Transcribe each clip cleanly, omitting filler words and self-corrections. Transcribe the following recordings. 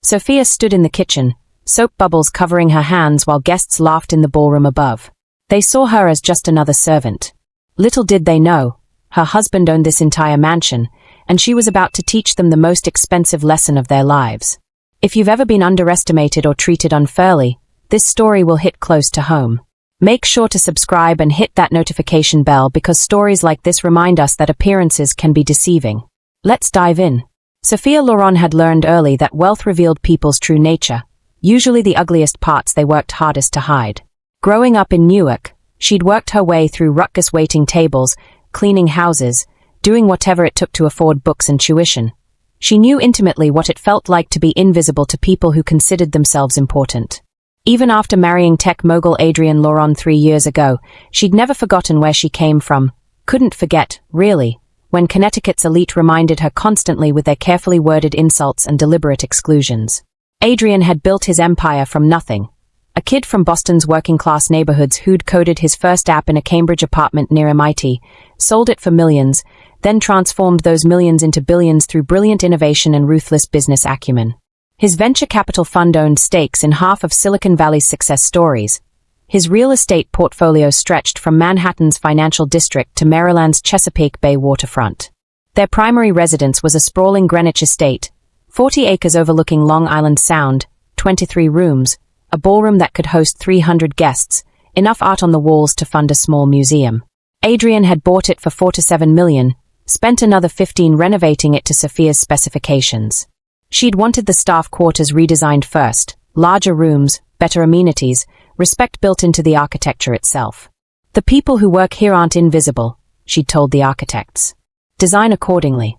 Sophia stood in the kitchen, soap bubbles covering her hands while guests laughed in the ballroom above. They saw her as just another servant. Little did they know, her husband owned this entire mansion, and she was about to teach them the most expensive lesson of their lives. If you've ever been underestimated or treated unfairly, this story will hit close to home. Make sure to subscribe and hit that notification bell because stories like this remind us that appearances can be deceiving. Let's dive in. Sophia Loren had learned early that wealth revealed people's true nature, usually the ugliest parts they worked hardest to hide. Growing up in Newark, she'd worked her way through ruckus waiting tables, cleaning houses, doing whatever it took to afford books and tuition. She knew intimately what it felt like to be invisible to people who considered themselves important. Even after marrying tech mogul Adrienne Loren 3 years ago, she'd never forgotten where she came from. Couldn't forget, really, when Connecticut's elite reminded her constantly with their carefully worded insults and deliberate exclusions. Adrienne had built his empire from nothing. A kid from Boston's working-class neighborhoods who'd coded his first app in a Cambridge apartment near MIT, sold it for millions, then transformed those millions into billions through brilliant innovation and ruthless business acumen. His venture capital fund owned stakes in half of Silicon Valley's success stories. His real estate portfolio stretched from Manhattan's financial district to Maryland's Chesapeake Bay waterfront. Their primary residence was a sprawling Greenwich estate, 40 acres overlooking Long Island Sound, 23 rooms, a ballroom that could host 300 guests, enough art on the walls to fund a small museum. Adrienne had bought it for $4 to $7 million, spent another 15 renovating it to Sophia's specifications. She'd wanted the staff quarters redesigned first, larger rooms, better amenities, respect built into the architecture itself. The people who work here aren't invisible, she'd told the architects. Design accordingly.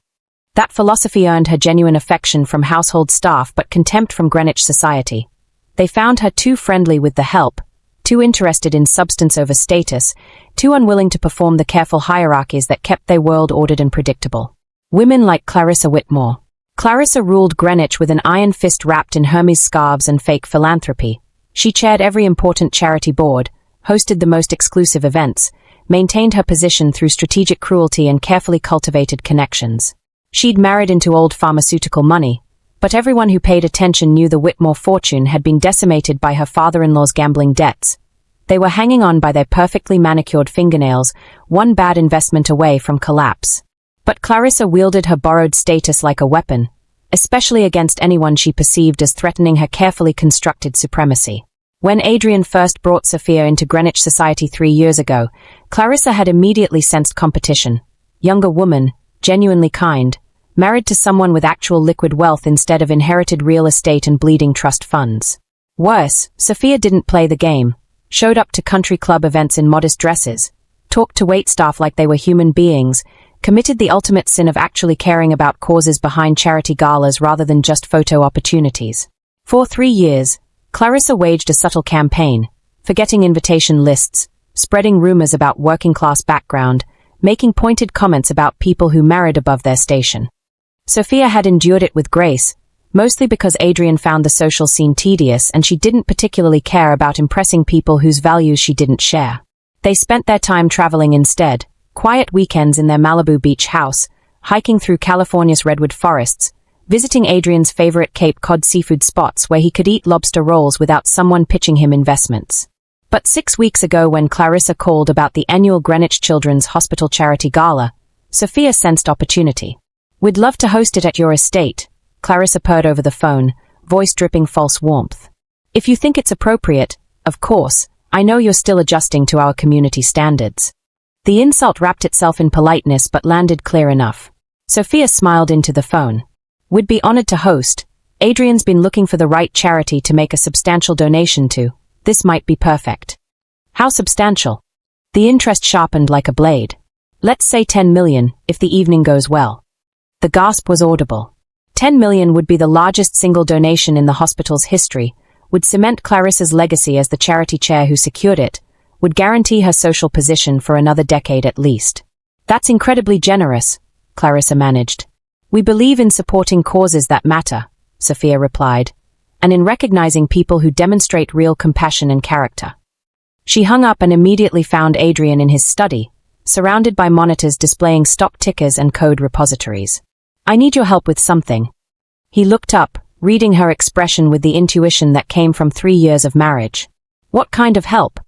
That philosophy earned her genuine affection from household staff but contempt from Greenwich society. They found her too friendly with the help, too interested in substance over status, too unwilling to perform the careful hierarchies that kept their world ordered and predictable. Women like Clarissa Whitmore. Clarissa ruled Greenwich with an iron fist wrapped in Hermes scarves and fake philanthropy. She chaired every important charity board, hosted the most exclusive events, maintained her position through strategic cruelty and carefully cultivated connections. She'd married into old pharmaceutical money, but everyone who paid attention knew the Whitmore fortune had been decimated by her father-in-law's gambling debts. They were hanging on by their perfectly manicured fingernails, one bad investment away from collapse. But Clarissa wielded her borrowed status like a weapon, especially against anyone she perceived as threatening her carefully constructed supremacy. When Adrienne first brought Sophia into Greenwich society 3 years ago, Clarissa had immediately sensed competition. Younger woman, genuinely kind, married to someone with actual liquid wealth instead of inherited real estate and bleeding trust funds. Worse, Sophia didn't play the game, showed up to country club events in modest dresses, talked to waitstaff like they were human beings, committed the ultimate sin of actually caring about causes behind charity galas rather than just photo opportunities. For 3 years, Clarissa waged a subtle campaign, forgetting invitation lists, spreading rumors about working-class background, making pointed comments about people who married above their station. Sophia had endured it with grace, mostly because Adrienne found the social scene tedious and she didn't particularly care about impressing people whose values she didn't share. They spent their time traveling instead, quiet weekends in their Malibu beach house, hiking through California's redwood forests, visiting Adrienne's favorite Cape Cod seafood spots where he could eat lobster rolls without someone pitching him investments. But 6 weeks ago when Clarissa called about the annual Greenwich Children's Hospital Charity Gala, Sophia sensed opportunity. "We'd love to host it at your estate," Clarissa purred over the phone, voice dripping false warmth. "If you think it's appropriate, of course, I know you're still adjusting to our community standards." The insult wrapped itself in politeness but landed clear enough. Sophia smiled into the phone. "We'd be honored to host. Adrienne's been looking for the right charity to make a substantial donation to. This might be perfect." "How substantial?" The interest sharpened like a blade. "Let's say 10 million, if the evening goes well." The gasp was audible. 10 million would be the largest single donation in the hospital's history, would cement Clarissa's legacy as the charity chair who secured it, would guarantee her social position for another decade at least. "That's incredibly generous," Clarissa managed. "We believe in supporting causes that matter," Sophia replied, "and in recognizing people who demonstrate real compassion and character." She hung up and immediately found Adrienne in his study, surrounded by monitors displaying stock tickers and code repositories. "I need your help with something." He looked up, reading her expression with the intuition that came from 3 years of marriage. What kind of help?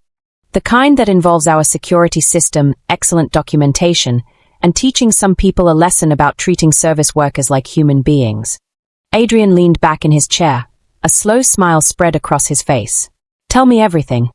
The kind that involves our security system, excellent documentation, and teaching some people a lesson about treating service workers like human beings. Adrian leaned back in his chair, a slow smile spread across his face. Tell me everything.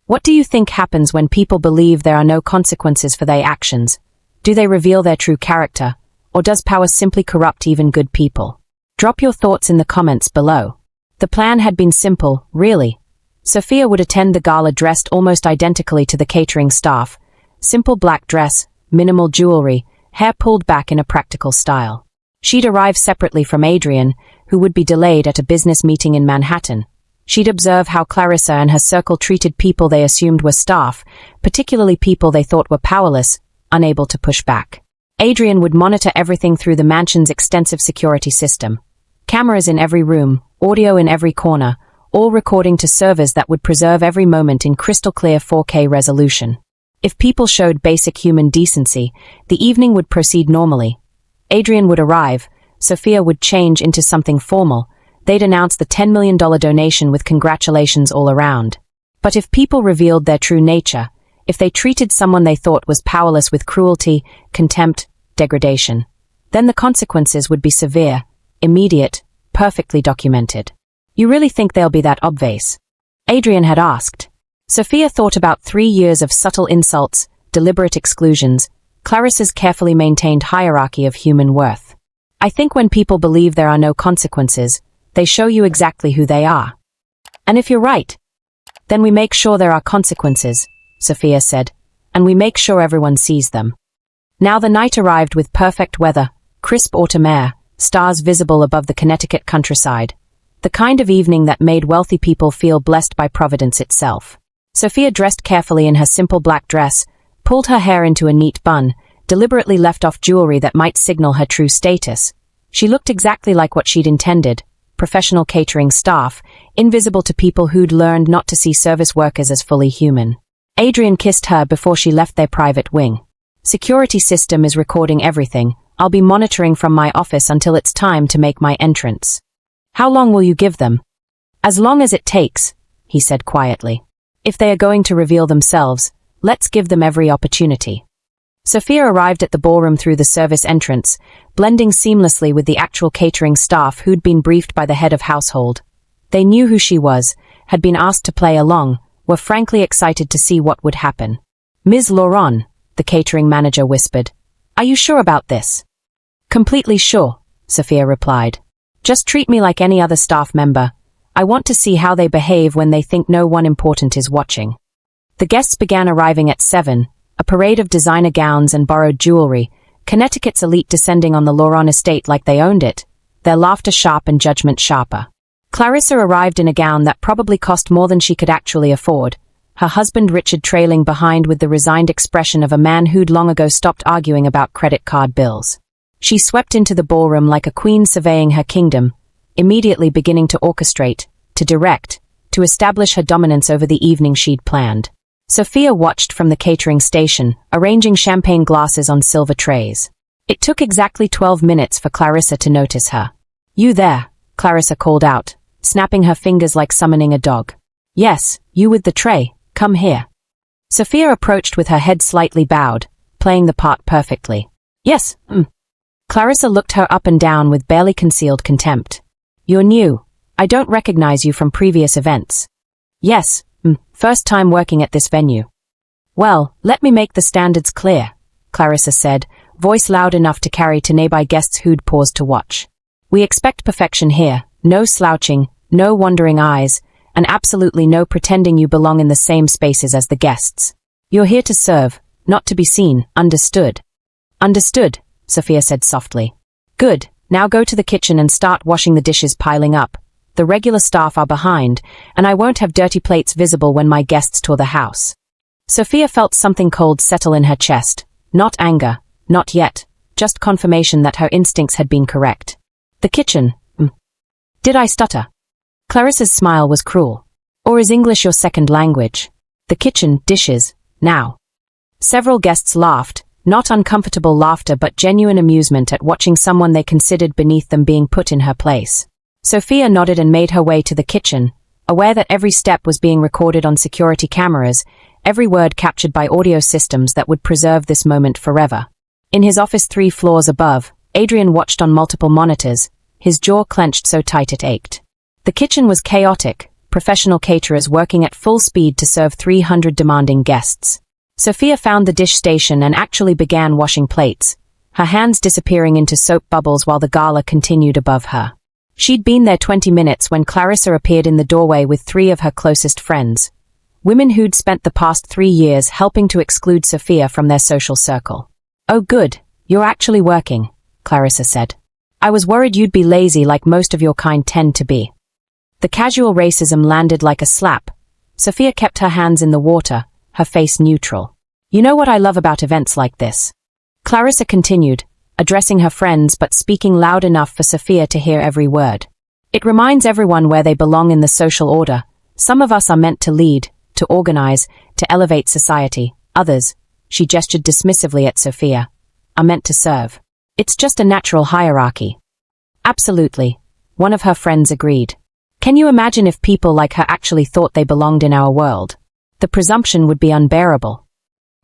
What do you think happens when people believe there are no consequences for their actions? Do they reveal their true character, or does power simply corrupt even good people? Drop your thoughts in the comments below. The plan had been simple, really. Sophia would attend the gala dressed almost identically to the catering staff. Simple black dress, minimal jewelry, hair pulled back in a practical style. She'd arrive separately from Adrian, who would be delayed at a business meeting in Manhattan. She'd observe how Clarissa and her circle treated people they assumed were staff, particularly people they thought were powerless, unable to push back. Adrian would monitor everything through the mansion's extensive security system. Cameras in every room, audio in every corner, all recording to servers that would preserve every moment in crystal-clear 4K resolution. If people showed basic human decency, the evening would proceed normally. Adrian would arrive, Sophia would change into something formal, they'd announce the $10 million donation with congratulations all around. But if people revealed their true nature, if they treated someone they thought was powerless with cruelty, contempt, degradation, then the consequences would be severe, immediate, perfectly documented. You really think they'll be that obvious? Adrian had asked. Sophia thought about 3 years of subtle insults, deliberate exclusions, Clarissa's carefully maintained hierarchy of human worth. I think when people believe there are no consequences, they show you exactly who they are. And if you're right, then we make sure there are consequences, Sophia said, and we make sure everyone sees them. Now the night arrived with perfect weather, crisp autumn air, stars visible above the Connecticut countryside. The kind of evening that made wealthy people feel blessed by Providence itself. Sophia dressed carefully in her simple black dress, pulled her hair into a neat bun, deliberately left off jewelry that might signal her true status. She looked exactly like what she'd intended, professional catering staff, invisible to people who'd learned not to see service workers as fully human. Adrian kissed her before she left their private wing. Security system is recording everything. I'll be monitoring from my office until it's time to make my entrance. How long will you give them? As long as it takes, he said quietly. If they are going to reveal themselves, let's give them every opportunity. Sophia arrived at the ballroom through the service entrance, blending seamlessly with the actual catering staff who'd been briefed by the head of household. They knew who she was, had been asked to play along, were frankly excited to see what would happen. Ms. Laurent, the catering manager whispered. Are you sure about this? Completely sure, Sophia replied. Just treat me like any other staff member. I want to see how they behave when they think no one important is watching. The guests began arriving at 7, a parade of designer gowns and borrowed jewelry, Connecticut's elite descending on the Laurent estate like they owned it, their laughter sharp and judgment sharper. Clarissa arrived in a gown that probably cost more than she could actually afford, her husband Richard trailing behind with the resigned expression of a man who'd long ago stopped arguing about credit card bills. She swept into the ballroom like a queen surveying her kingdom, immediately beginning to orchestrate, to direct, to establish her dominance over the evening she'd planned. Sophia watched from the catering station, arranging champagne glasses on silver trays. It took exactly 12 minutes for Clarissa to notice her. You there, Clarissa called out, snapping her fingers like summoning a dog. Yes, you with the tray, come here. Sophia approached with her head slightly bowed, playing the part perfectly. Yes, Clarissa looked her up and down with barely concealed contempt. You're new. I don't recognize you from previous events. Yes, first time working at this venue. Well, let me make the standards clear, Clarissa said, voice loud enough to carry to nearby guests who'd paused to watch. We expect perfection here, no slouching, no wandering eyes, and absolutely no pretending you belong in the same spaces as the guests. You're here to serve, not to be seen, understood? Understood, Sophia said softly. Good, now go to the kitchen and start washing the dishes piling up. The regular staff are behind, and I won't have dirty plates visible when my guests tour the house. Sophia felt something cold settle in her chest. Not anger, not yet, just confirmation that her instincts had been correct. The kitchen, Did I stutter? Clarissa's smile was cruel. Or is English your second language? The kitchen, dishes, now. Several guests laughed, not uncomfortable laughter but genuine amusement at watching someone they considered beneath them being put in her place. Sophia nodded and made her way to the kitchen, aware that every step was being recorded on security cameras, every word captured by audio systems that would preserve this moment forever. In his office 3 floors above, Adrian watched on multiple monitors, his jaw clenched so tight it ached. The kitchen was chaotic, professional caterers working at full speed to serve 300 demanding guests. Sophia found the dish station and actually began washing plates, her hands disappearing into soap bubbles while the gala continued above her. She'd been there 20 minutes when Clarissa appeared in the doorway with 3 of her closest friends, women who'd spent the past 3 years helping to exclude Sophia from their social circle. "Oh good, you're actually working," Clarissa said. "I was worried you'd be lazy like most of your kind tend to be." The casual racism landed like a slap. Sophia kept her hands in the water, her face neutral. "You know what I love about events like this?" Clarissa continued, addressing her friends but speaking loud enough for Sophia to hear every word. "It reminds everyone where they belong in the social order. Some of us are meant to lead, to organize, to elevate society. Others," she gestured dismissively at Sophia, "are meant to serve. It's just a natural hierarchy." "Absolutely," one of her friends agreed. "Can you imagine if people like her actually thought they belonged in our world? The presumption would be unbearable."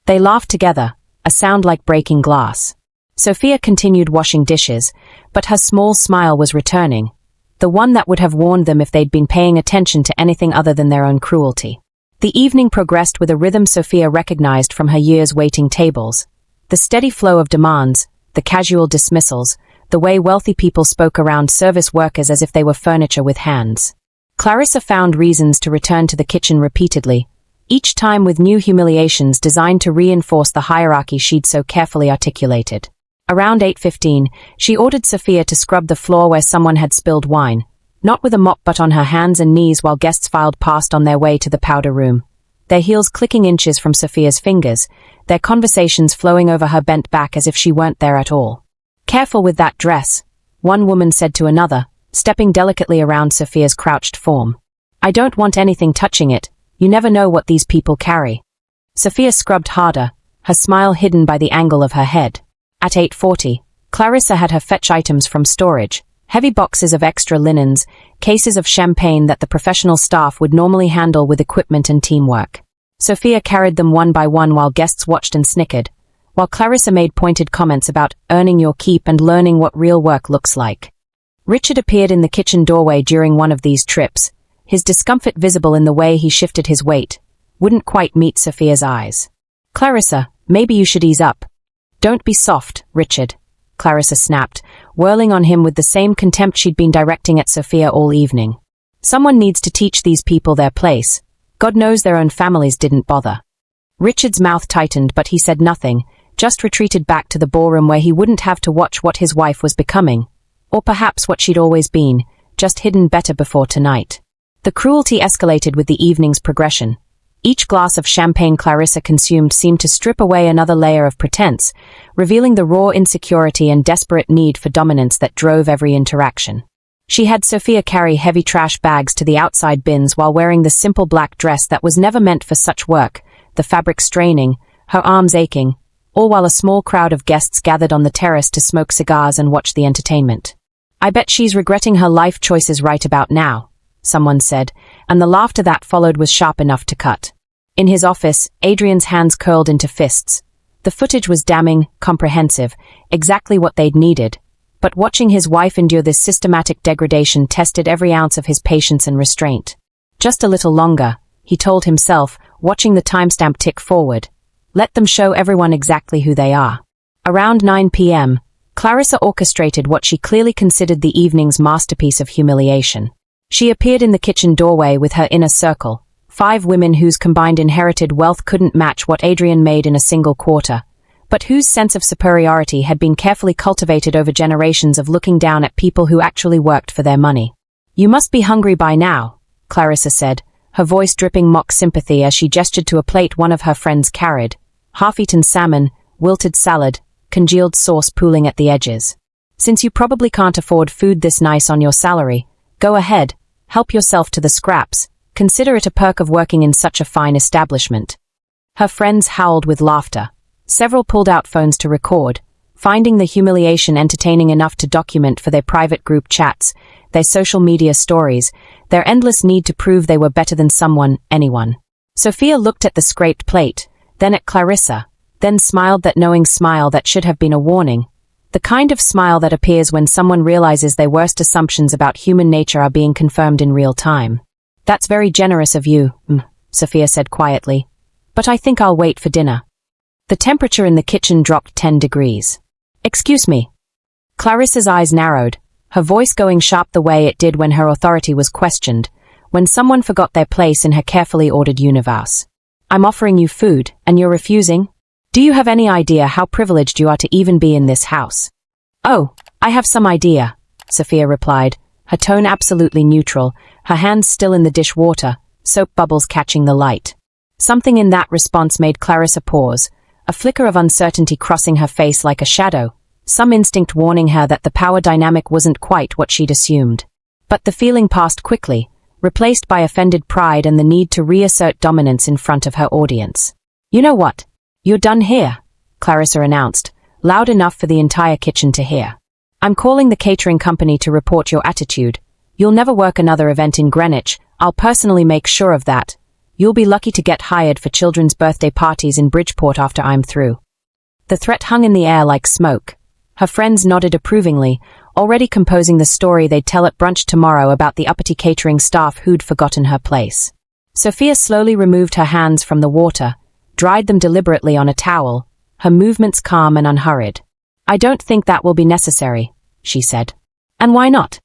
They laughed together, a sound like breaking glass. Sophia continued washing dishes, but her small smile was returning, the one that would have warned them if they'd been paying attention to anything other than their own cruelty. The evening progressed with a rhythm Sophia recognized from her years waiting tables. The steady flow of demands, the casual dismissals, the way wealthy people spoke around service workers as if they were furniture with hands. Clarissa found reasons to return to the kitchen repeatedly, each time with new humiliations designed to reinforce the hierarchy she'd so carefully articulated. Around 8:15, she ordered Sophia to scrub the floor where someone had spilled wine, not with a mop but on her hands and knees while guests filed past on their way to the powder room, their heels clicking inches from Sophia's fingers, their conversations flowing over her bent back as if she weren't there at all. "Careful with that dress," one woman said to another, stepping delicately around Sophia's crouched form. "I don't want anything touching it. You never know what these people carry." Sophia scrubbed harder, her smile hidden by the angle of her head. At 8:40, Clarissa had her fetch items from storage, heavy boxes of extra linens, cases of champagne that the professional staff would normally handle with equipment and teamwork. Sophia carried them one by one while guests watched and snickered, while Clarissa made pointed comments about earning your keep and learning what real work looks like. Richard appeared in the kitchen doorway during one of these trips, his discomfort visible in the way he shifted his weight, wouldn't quite meet Sophia's eyes. "Clarissa, maybe you should ease up." "Don't be soft, Richard," Clarissa snapped, whirling on him with the same contempt she'd been directing at Sophia all evening. "Someone needs to teach these people their place. God knows their own families didn't bother." Richard's mouth tightened, but he said nothing, just retreated back to the ballroom where he wouldn't have to watch what his wife was becoming, or perhaps what she'd always been, just hidden better before tonight. The cruelty escalated with the evening's progression. Each glass of champagne Clarissa consumed seemed to strip away another layer of pretense, revealing the raw insecurity and desperate need for dominance that drove every interaction. She had Sophia carry heavy trash bags to the outside bins while wearing the simple black dress that was never meant for such work, the fabric straining, her arms aching, all while a small crowd of guests gathered on the terrace to smoke cigars and watch the entertainment. "I bet she's regretting her life choices right about now," someone said, and the laughter that followed was sharp enough to cut. In his office, Adrian's hands curled into fists. The footage was damning, comprehensive, exactly what they'd needed. But watching his wife endure this systematic degradation tested every ounce of his patience and restraint. Just a little longer, he told himself, watching the timestamp tick forward. Let them show everyone exactly who they are. Around 9 p.m., Clarissa orchestrated what she clearly considered the evening's masterpiece of humiliation. She appeared in the kitchen doorway with her inner circle, 5 women whose combined inherited wealth couldn't match what Adrian made in a single quarter, but whose sense of superiority had been carefully cultivated over generations of looking down at people who actually worked for their money. "You must be hungry by now," Clarissa said, her voice dripping mock sympathy as she gestured to a plate one of her friends carried, half-eaten salmon, wilted salad, congealed sauce pooling at the edges. "Since you probably can't afford food this nice on your salary, go ahead, help yourself to the scraps. Consider it a perk of working in such a fine establishment." Her friends howled with laughter. Several pulled out phones to record, finding the humiliation entertaining enough to document for their private group chats, their social media stories, their endless need to prove they were better than someone, anyone. Sophia looked at the scraped plate, then at Clarissa, then smiled that knowing smile that should have been a warning. The kind of smile that appears when someone realizes their worst assumptions about human nature are being confirmed in real time. "That's very generous of you," Sophia said quietly. "But I think I'll wait for dinner." The temperature in the kitchen dropped 10 degrees. "Excuse me." Clarissa's eyes narrowed, her voice going sharp the way it did when her authority was questioned, when someone forgot their place in her carefully ordered universe. "I'm offering you food, and you're refusing? Do you have any idea how privileged you are to even be in this house?" "Oh, I have some idea," Sophia replied, her tone absolutely neutral, her hands still in the dishwater, soap bubbles catching the light. Something in that response made Clarissa pause, a flicker of uncertainty crossing her face like a shadow, some instinct warning her that the power dynamic wasn't quite what she'd assumed. But the feeling passed quickly, replaced by offended pride and the need to reassert dominance in front of her audience. "You know what? You're done here," Clarissa announced, loud enough for the entire kitchen to hear. "I'm calling the catering company to report your attitude. You'll never work another event in Greenwich. I'll personally make sure of that. You'll be lucky to get hired for children's birthday parties in Bridgeport after I'm through." The threat hung in the air like smoke. Her friends nodded approvingly, already composing the story they'd tell at brunch tomorrow about the uppity catering staff who'd forgotten her place. Sophia slowly removed her hands from the water, dried them deliberately on a towel, her movements calm and unhurried. "I don't think that will be necessary," she said. "And why not?"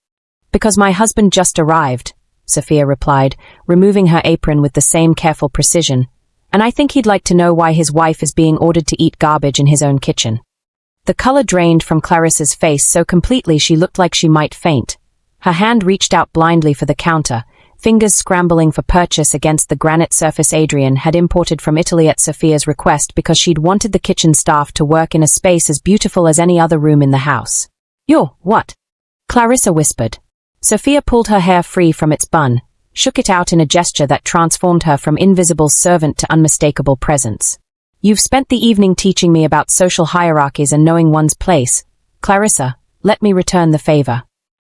"Because my husband just arrived," Sophia replied, removing her apron with the same careful precision, "and I think he'd like to know why his wife is being ordered to eat garbage in his own kitchen." The color drained from Clarissa's face so completely she looked like she might faint. Her hand reached out blindly for the counter, fingers scrambling for purchase against the granite surface Adrian had imported from Italy at Sophia's request because she'd wanted the kitchen staff to work in a space as beautiful as any other room in the house. "You're what?" Clarissa whispered. Sophia pulled her hair free from its bun, shook it out in a gesture that transformed her from invisible servant to unmistakable presence. "You've spent the evening teaching me about social hierarchies and knowing one's place. Clarissa, let me return the favor."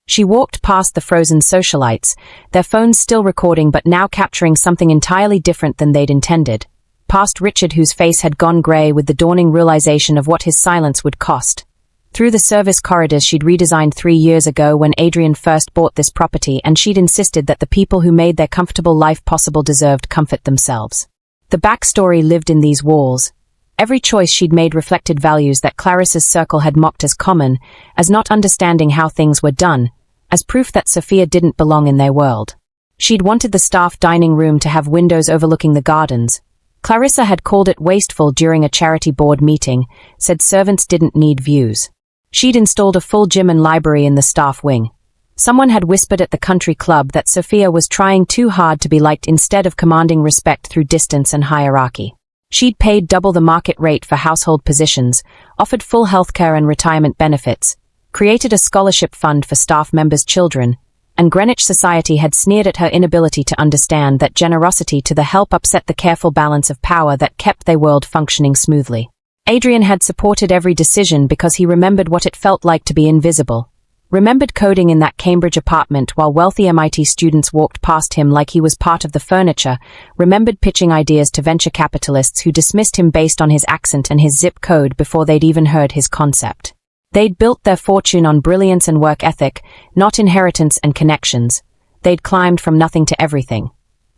She walked past the frozen socialites, their phones still recording but now capturing something entirely different than they'd intended. Past Richard, whose face had gone grey with the dawning realization of what his silence would cost. Through the service corridors she'd redesigned 3 years ago when Adrian first bought this property, and she'd insisted that the people who made their comfortable life possible deserved comfort themselves. The backstory lived in these walls. Every choice she'd made reflected values that Clarissa's circle had mocked as common, as not understanding how things were done, as proof that Sophia didn't belong in their world. She'd wanted the staff dining room to have windows overlooking the gardens. Clarissa had called it wasteful during a charity board meeting, said servants didn't need views. She'd installed a full gym and library in the staff wing. Someone had whispered at the country club that Sophia was trying too hard to be liked instead of commanding respect through distance and hierarchy. She'd paid double the market rate for household positions, offered full healthcare and retirement benefits, created a scholarship fund for staff members' children, and Greenwich society had sneered at her inability to understand that generosity to the help upset the careful balance of power that kept their world functioning smoothly. Adrian had supported every decision because he remembered what it felt like to be invisible. Remembered coding in that Cambridge apartment while wealthy MIT students walked past him like he was part of the furniture, remembered pitching ideas to venture capitalists who dismissed him based on his accent and his zip code before they'd even heard his concept. They'd built their fortune on brilliance and work ethic, not inheritance and connections. They'd climbed from nothing to everything.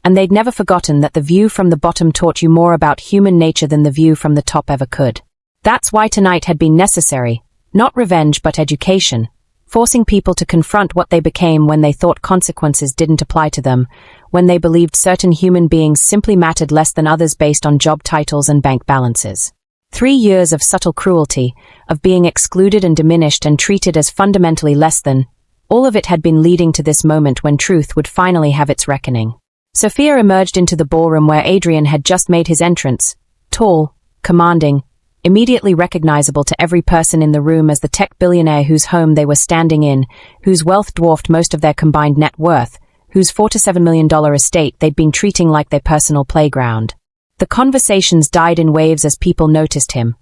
And they'd never forgotten that the view from the bottom taught you more about human nature than the view from the top ever could. That's why tonight had been necessary, not revenge but education. Forcing people to confront what they became when they thought consequences didn't apply to them, when they believed certain human beings simply mattered less than others based on job titles and bank balances. 3 years of subtle cruelty, of being excluded and diminished and treated as fundamentally less than, all of it had been leading to this moment when truth would finally have its reckoning. Sophia emerged into the ballroom where Adrian had just made his entrance, tall, commanding, immediately recognizable to every person in the room as the tech billionaire whose home they were standing in, whose wealth dwarfed most of their combined net worth, whose $4 to $7 million estate they'd been treating like their personal playground. The conversations died in waves as people noticed him,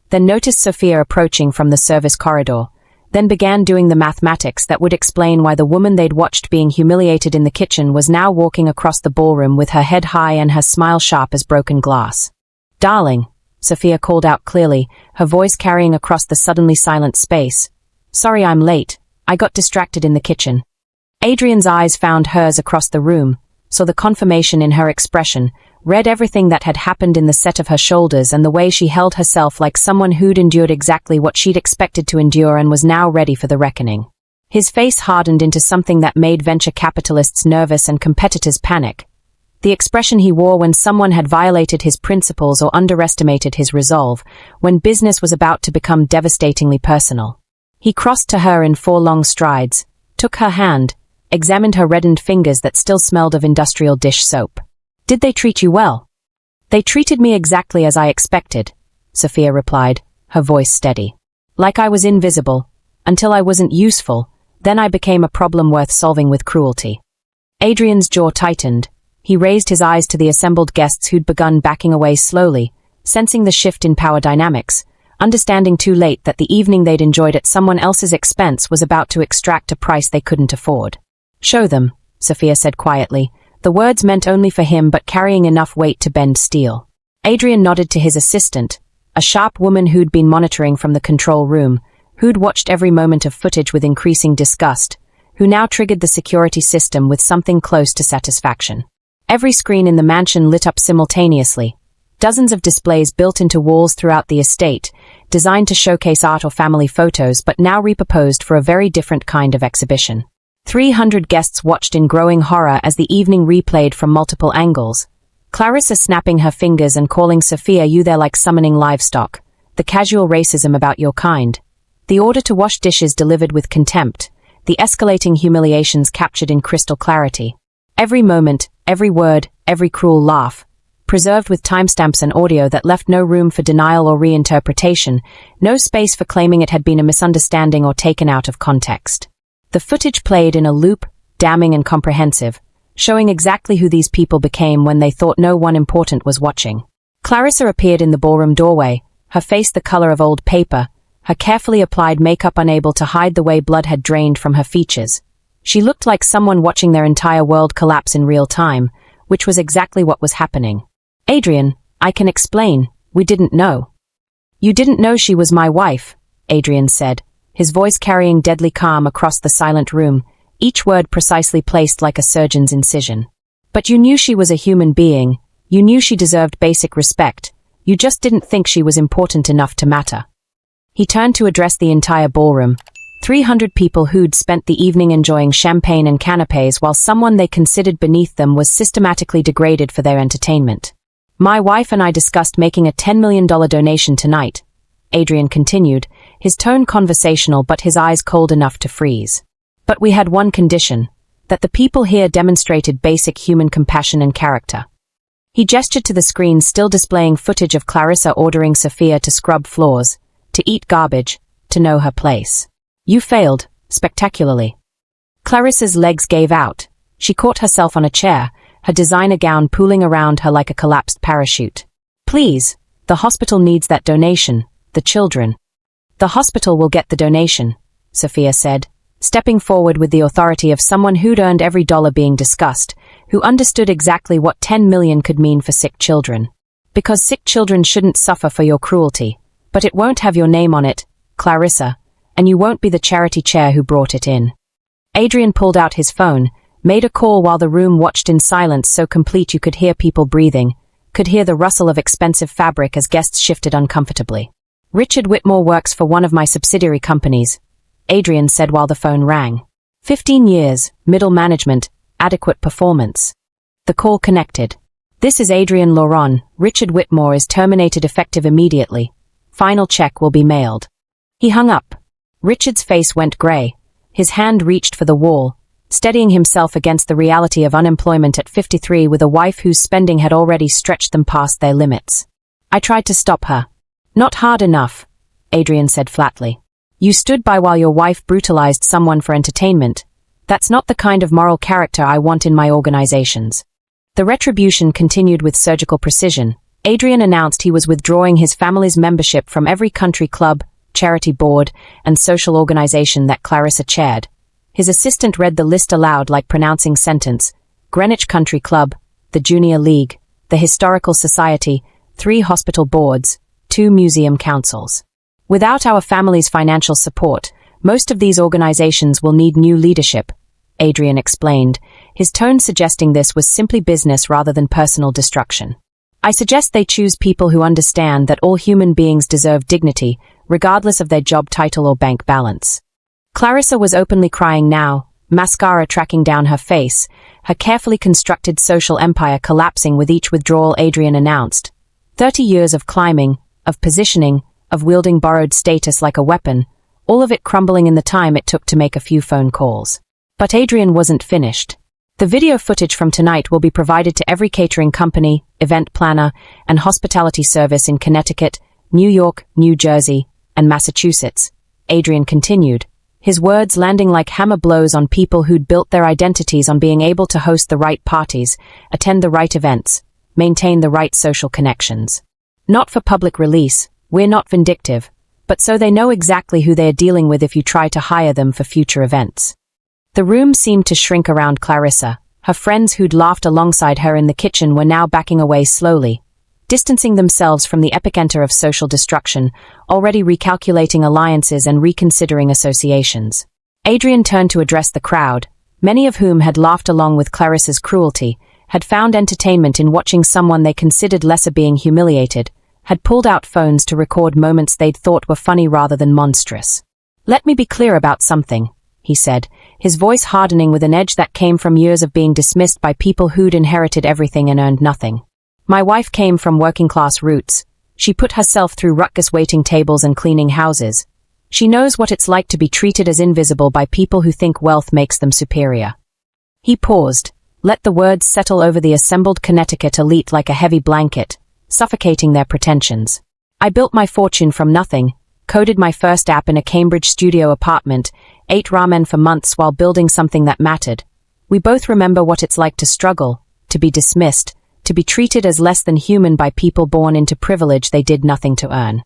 then noticed Sophia approaching from the service corridor, then began doing the mathematics that would explain why the woman they'd watched being humiliated in the kitchen was now walking across the ballroom with her head high and her smile sharp as broken glass. "Darling," Sophia called out clearly, her voice carrying across the suddenly silent space. "Sorry I'm late. I got distracted in the kitchen." Adrian's eyes found hers across the room, saw the confirmation in her expression, read everything that had happened in the set of her shoulders and the way she held herself like someone who'd endured exactly what she'd expected to endure and was now ready for the reckoning. His face hardened into something that made venture capitalists nervous and competitors panic. The expression he wore when someone had violated his principles or underestimated his resolve, when business was about to become devastatingly personal. He crossed to her in 4 long strides, took her hand, examined her reddened fingers that still smelled of industrial dish soap. "Did they treat you well?" "They treated me exactly as I expected," Sophia replied, her voice steady. "Like I was invisible, until I wasn't useful, then I became a problem worth solving with cruelty." Adrian's jaw tightened. He raised his eyes to the assembled guests who'd begun backing away slowly, sensing the shift in power dynamics, understanding too late that the evening they'd enjoyed at someone else's expense was about to extract a price they couldn't afford. "Show them," Sophia said quietly, the words meant only for him but carrying enough weight to bend steel. Adrian nodded to his assistant, a sharp woman who'd been monitoring from the control room, who'd watched every moment of footage with increasing disgust, who now triggered the security system with something close to satisfaction. Every screen in the mansion lit up simultaneously. Dozens of displays built into walls throughout the estate, designed to showcase art or family photos but now repurposed for a very different kind of exhibition. 300 guests watched in growing horror as the evening replayed from multiple angles. Clarissa snapping her fingers and calling Sophia "you there" like summoning livestock. The casual racism about your kind. The order to wash dishes delivered with contempt. The escalating humiliations captured in crystal clarity. Every moment, every word, every cruel laugh, preserved with timestamps and audio that left no room for denial or reinterpretation, no space for claiming it had been a misunderstanding or taken out of context. The footage played in a loop, damning and comprehensive, showing exactly who these people became when they thought no one important was watching. Clarissa appeared in the ballroom doorway, her face the color of old paper, her carefully applied makeup unable to hide the way blood had drained from her features. She looked like someone watching their entire world collapse in real time, which was exactly what was happening. "Adrian, I can explain. We didn't know." "You didn't know she was my wife," Adrian said, his voice carrying deadly calm across the silent room, each word precisely placed like a surgeon's incision. "But you knew she was a human being. You knew she deserved basic respect. You just didn't think she was important enough to matter." He turned to address the entire ballroom. 300 people who'd spent the evening enjoying champagne and canapes while someone they considered beneath them was systematically degraded for their entertainment. "My wife and I discussed making a $10 million donation tonight," Adrian continued, his tone conversational but his eyes cold enough to freeze. "But we had one condition, that the people here demonstrated basic human compassion and character." He gestured to the screen still displaying footage of Clarissa ordering Sophia to scrub floors, to eat garbage, to know her place. "You failed, spectacularly." Clarissa's legs gave out. She caught herself on a chair, her designer gown pooling around her like a collapsed parachute. "Please, the hospital needs that donation, the children." "The hospital will get the donation," Sophia said, stepping forward with the authority of someone who'd earned every dollar being discussed, who understood exactly what 10 million could mean for sick children. "Because sick children shouldn't suffer for your cruelty, but it won't have your name on it, Clarissa, and you won't be the charity chair who brought it in." Adrian pulled out his phone, made a call while the room watched in silence so complete you could hear people breathing, could hear the rustle of expensive fabric as guests shifted uncomfortably. "Richard Whitmore works for one of my subsidiary companies," Adrian said while the phone rang. 15 years, middle management, adequate performance. The call connected. "This is Adrian Laurent. Richard Whitmore is terminated effective immediately. Final check will be mailed." He hung up. Richard's face went gray. His hand reached for the wall, steadying himself against the reality of unemployment at 53 with a wife whose spending had already stretched them past their limits. "I tried to stop her." "Not hard enough," Adrian said flatly. "You stood by while your wife brutalized someone for entertainment. That's not the kind of moral character I want in my organizations." The retribution continued with surgical precision. Adrian announced he was withdrawing his family's membership from every country club, charity board, and social organization that Clarissa chaired. His assistant read the list aloud like pronouncing sentence: Greenwich Country Club, the Junior League, the Historical Society, 3 hospital boards, 2 museum councils. Without our family's financial support, most of these organizations will need new leadership, Adrian explained, his tone suggesting this was simply business rather than personal destruction. I suggest they choose people who understand that all human beings deserve dignity, regardless of their job title or bank balance. Clarissa was openly crying now, mascara tracking down her face, her carefully constructed social empire collapsing with each withdrawal Adrian announced. 30 years of climbing, of positioning, of wielding borrowed status like a weapon, all of it crumbling in the time it took to make a few phone calls. But Adrian wasn't finished. The video footage from tonight will be provided to every catering company, event planner, and hospitality service in Connecticut, New York, New Jersey, and Massachusetts, Adrian continued, his words landing like hammer blows on people who'd built their identities on being able to host the right parties, attend the right events, maintain the right social connections. Not for public release, we're not vindictive, but so they know exactly who they are dealing with if you try to hire them for future events. The room seemed to shrink around Clarissa. Her friends who'd laughed alongside her in the kitchen were now backing away slowly, distancing themselves from the epicenter of social destruction, already recalculating alliances and reconsidering associations. Adrian turned to address the crowd, many of whom had laughed along with Clarissa's cruelty, had found entertainment in watching someone they considered lesser being humiliated, had pulled out phones to record moments they'd thought were funny rather than monstrous. Let me be clear about something, he said, his voice hardening with an edge that came from years of being dismissed by people who'd inherited everything and earned nothing. My wife came from working-class roots. She put herself through ruckus waiting tables and cleaning houses. She knows what it's like to be treated as invisible by people who think wealth makes them superior. He paused, let the words settle over the assembled Connecticut elite like a heavy blanket, suffocating their pretensions. I built my fortune from nothing, coded my first app in a Cambridge studio apartment, ate ramen for months while building something that mattered. We both remember what it's like to struggle, to be dismissed, to be treated as less than human by people born into privilege they did nothing to earn.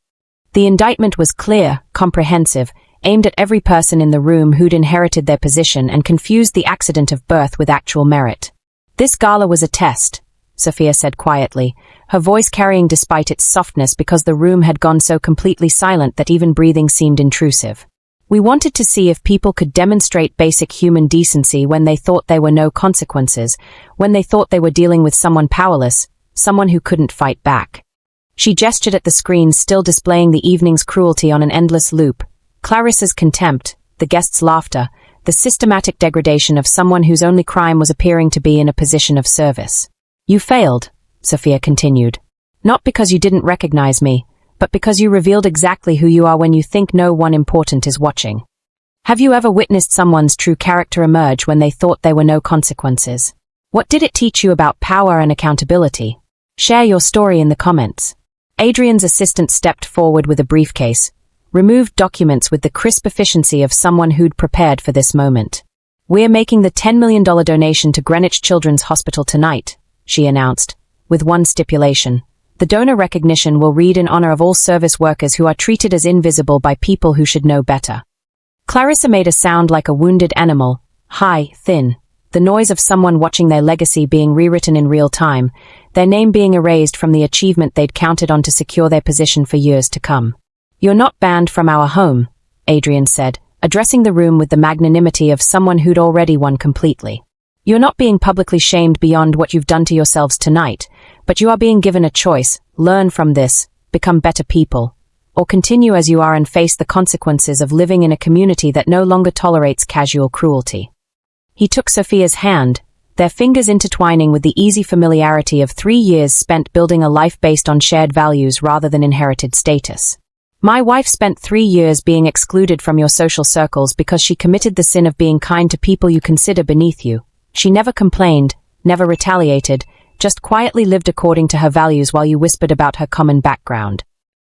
The indictment was clear, comprehensive, aimed at every person in the room who'd inherited their position and confused the accident of birth with actual merit. This gala was a test, Sophia said quietly, her voice carrying despite its softness because the room had gone so completely silent that even breathing seemed intrusive. We wanted to see if people could demonstrate basic human decency when they thought there were no consequences, when they thought they were dealing with someone powerless, someone who couldn't fight back. She gestured at the screen, still displaying the evening's cruelty on an endless loop. Clarissa's contempt, the guests' laughter, the systematic degradation of someone whose only crime was appearing to be in a position of service. You failed, Sophia continued. Not because you didn't recognize me, but because you revealed exactly who you are when you think no one important is watching. Have you ever witnessed someone's true character emerge when they thought there were no consequences? What did it teach you about power and accountability? Share your story in the comments. Adrian's assistant stepped forward with a briefcase, removed documents with the crisp efficiency of someone who'd prepared for this moment. We're making the $10 million donation to Greenwich Children's Hospital tonight, she announced, with one stipulation. The donor recognition will read in honor of all service workers who are treated as invisible by people who should know better. Clarissa made a sound like a wounded animal, high, thin, the noise of someone watching their legacy being rewritten in real time, their name being erased from the achievement they'd counted on to secure their position for years to come. You're not banned from our home, Adrian said, addressing the room with the magnanimity of someone who'd already won completely. You're not being publicly shamed beyond what you've done to yourselves tonight, but you are being given a choice: learn from this, become better people, or continue as you are and face the consequences of living in a community that no longer tolerates casual cruelty. He took Sophia's hand, their fingers intertwining with the easy familiarity of 3 years spent building a life based on shared values rather than inherited status. My wife spent 3 years being excluded from your social circles because she committed the sin of being kind to people you consider beneath you. She never complained, never retaliated, just quietly lived according to her values while you whispered about her common background.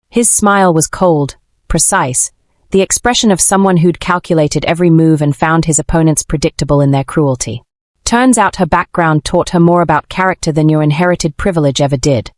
His smile was cold, precise, the expression of someone who'd calculated every move and found his opponents predictable in their cruelty. Turns out her background taught her more about character than your inherited privilege ever did.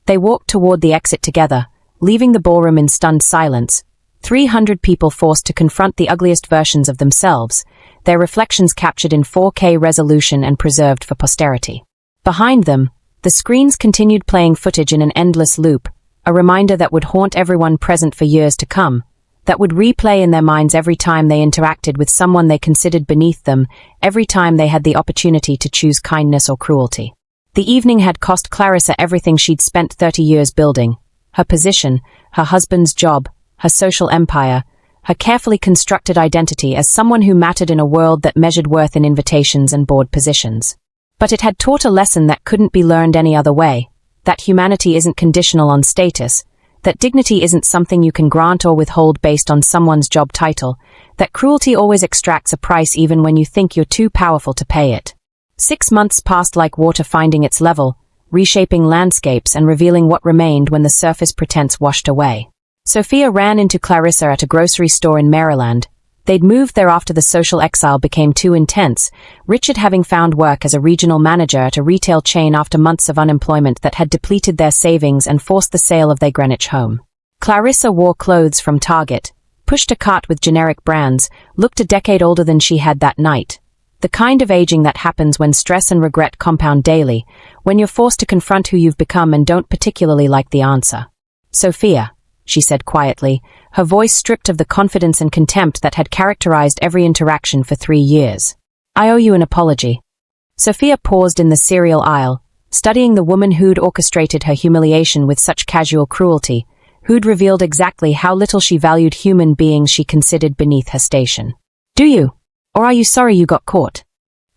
They walked toward the exit together, leaving the ballroom in stunned silence, 300 people forced to confront the ugliest versions of themselves, their reflections captured in 4K resolution and preserved for posterity. Behind them, the screens continued playing footage in an endless loop, a reminder that would haunt everyone present for years to come, that would replay in their minds every time they interacted with someone they considered beneath them, every time they had the opportunity to choose kindness or cruelty. The evening had cost Clarissa everything she'd spent 30 years building: her position, her husband's job, her social empire, her carefully constructed identity as someone who mattered in a world that measured worth in invitations and board positions. But it had taught a lesson that couldn't be learned any other way, that humanity isn't conditional on status, that dignity isn't something you can grant or withhold based on someone's job title, that cruelty always extracts a price even when you think you're too powerful to pay it. 6 months passed like water finding its level, reshaping landscapes and revealing what remained when the surface pretense washed away. Sophia ran into Clarissa at a grocery store in Maryland. They'd moved there after the social exile became too intense, Richard having found work as a regional manager at a retail chain after months of unemployment that had depleted their savings and forced the sale of their Greenwich home. Clarissa wore clothes from Target, pushed a cart with generic brands, looked a decade older than she had that night. The kind of aging that happens when stress and regret compound daily, when you're forced to confront who you've become and don't particularly like the answer. "Sophia," she said quietly, her voice stripped of the confidence and contempt that had characterized every interaction for 3 years. "I owe you an apology." Sophia paused in the cereal aisle, studying the woman who'd orchestrated her humiliation with such casual cruelty, who'd revealed exactly how little she valued human beings she considered beneath her station. "Do you? Or are you sorry you got caught?"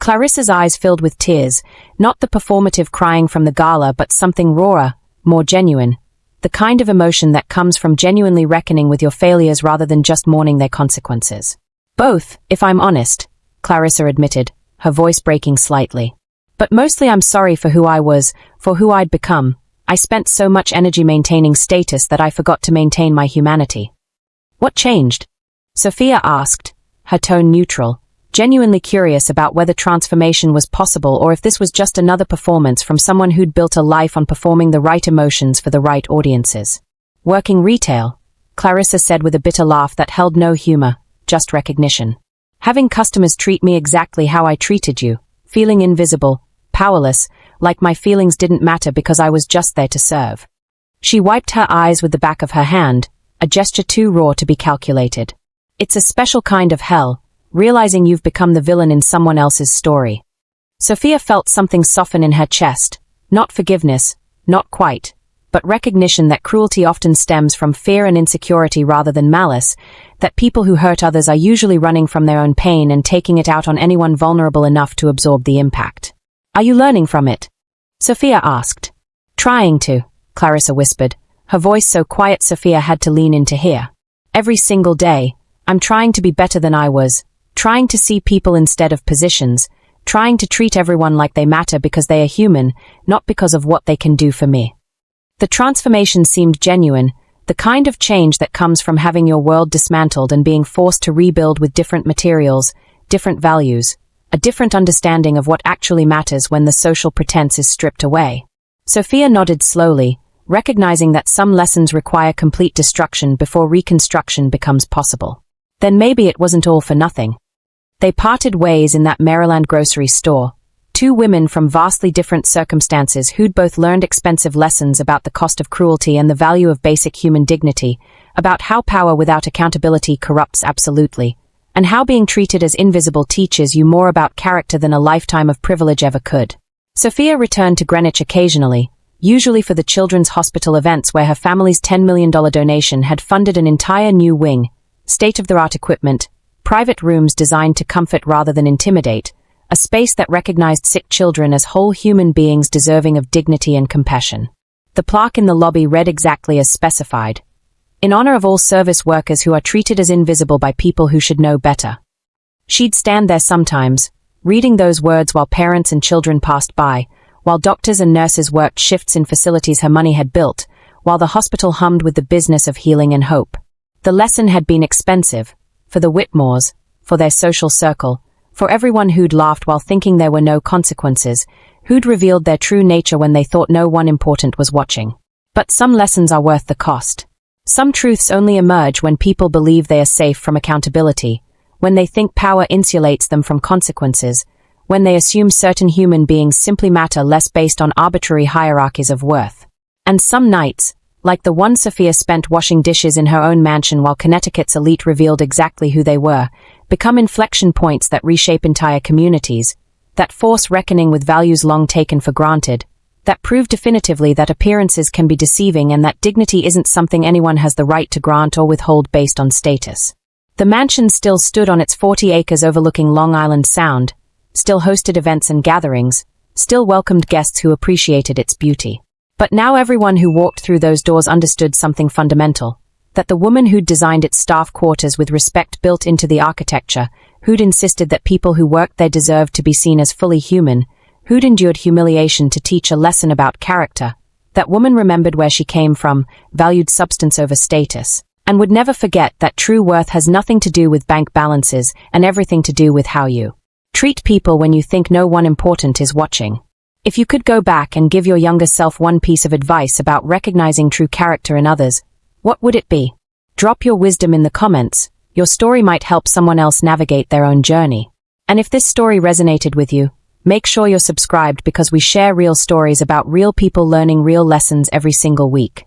Clarissa's eyes filled with tears, not the performative crying from the gala but something rawer, more genuine, the kind of emotion that comes from genuinely reckoning with your failures rather than just mourning their consequences. "Both, if I'm honest," Clarissa admitted, her voice breaking slightly. "But mostly I'm sorry for who I was, for who I'd become. I spent so much energy maintaining status that I forgot to maintain my humanity." "What changed?" Sophia asked, her tone neutral, genuinely curious about whether transformation was possible or if this was just another performance from someone who'd built a life on performing the right emotions for the right audiences. "Working retail," Clarissa said with a bitter laugh that held no humor, just recognition. "Having customers treat me exactly how I treated you, feeling invisible, powerless, like my feelings didn't matter because I was just there to serve." She wiped her eyes with the back of her hand, a gesture too raw to be calculated. "It's a special kind of hell, realizing you've become the villain in someone else's story." Sophia felt something soften in her chest, not forgiveness, not quite, but recognition that cruelty often stems from fear and insecurity rather than malice, that people who hurt others are usually running from their own pain and taking it out on anyone vulnerable enough to absorb the impact. "Are you learning from it?" Sophia asked. "Trying to," Clarissa whispered, her voice so quiet Sophia had to lean in to hear. "Every single day, I'm trying to be better than I was, trying to see people instead of positions, trying to treat everyone like they matter because they are human, not because of what they can do for me." The transformation seemed genuine, the kind of change that comes from having your world dismantled and being forced to rebuild with different materials, different values, a different understanding of what actually matters when the social pretense is stripped away. Sophia nodded slowly, recognizing that some lessons require complete destruction before reconstruction becomes possible. Then maybe it wasn't all for nothing. They parted ways in that Maryland grocery store, two women from vastly different circumstances who'd both learned expensive lessons about the cost of cruelty and the value of basic human dignity, about how power without accountability corrupts absolutely, and how being treated as invisible teaches you more about character than a lifetime of privilege ever could. Sophia returned to Greenwich occasionally, usually for the children's hospital events where her family's $10 million donation had funded an entire new wing, state-of-the-art equipment, private rooms designed to comfort rather than intimidate, a space that recognized sick children as whole human beings deserving of dignity and compassion. The plaque in the lobby read exactly as specified, "In honor of all service workers who are treated as invisible by people who should know better." She'd stand there sometimes, reading those words while parents and children passed by, while doctors and nurses worked shifts in facilities her money had built, while the hospital hummed with the business of healing and hope. The lesson had been expensive, for the Whitmores, for their social circle, for everyone who'd laughed while thinking there were no consequences, who'd revealed their true nature when they thought no one important was watching. But some lessons are worth the cost. Some truths only emerge when people believe they are safe from accountability, when they think power insulates them from consequences, when they assume certain human beings simply matter less based on arbitrary hierarchies of worth. And some nights, like the one Sophia spent washing dishes in her own mansion while Connecticut's elite revealed exactly who they were, become inflection points that reshape entire communities, that force reckoning with values long taken for granted, that prove definitively that appearances can be deceiving and that dignity isn't something anyone has the right to grant or withhold based on status. The mansion still stood on its 40 acres overlooking Long Island Sound, still hosted events and gatherings, still welcomed guests who appreciated its beauty. But now everyone who walked through those doors understood something fundamental, that the woman who'd designed its staff quarters with respect built into the architecture, who'd insisted that people who worked there deserved to be seen as fully human, who'd endured humiliation to teach a lesson about character, that woman remembered where she came from, valued substance over status, and would never forget that true worth has nothing to do with bank balances and everything to do with how you treat people when you think no one important is watching. If you could go back and give your younger self one piece of advice about recognizing true character in others, what would it be? Drop your wisdom in the comments. Your story might help someone else navigate their own journey. And if this story resonated with you, make sure you're subscribed because we share real stories about real people learning real lessons every single week.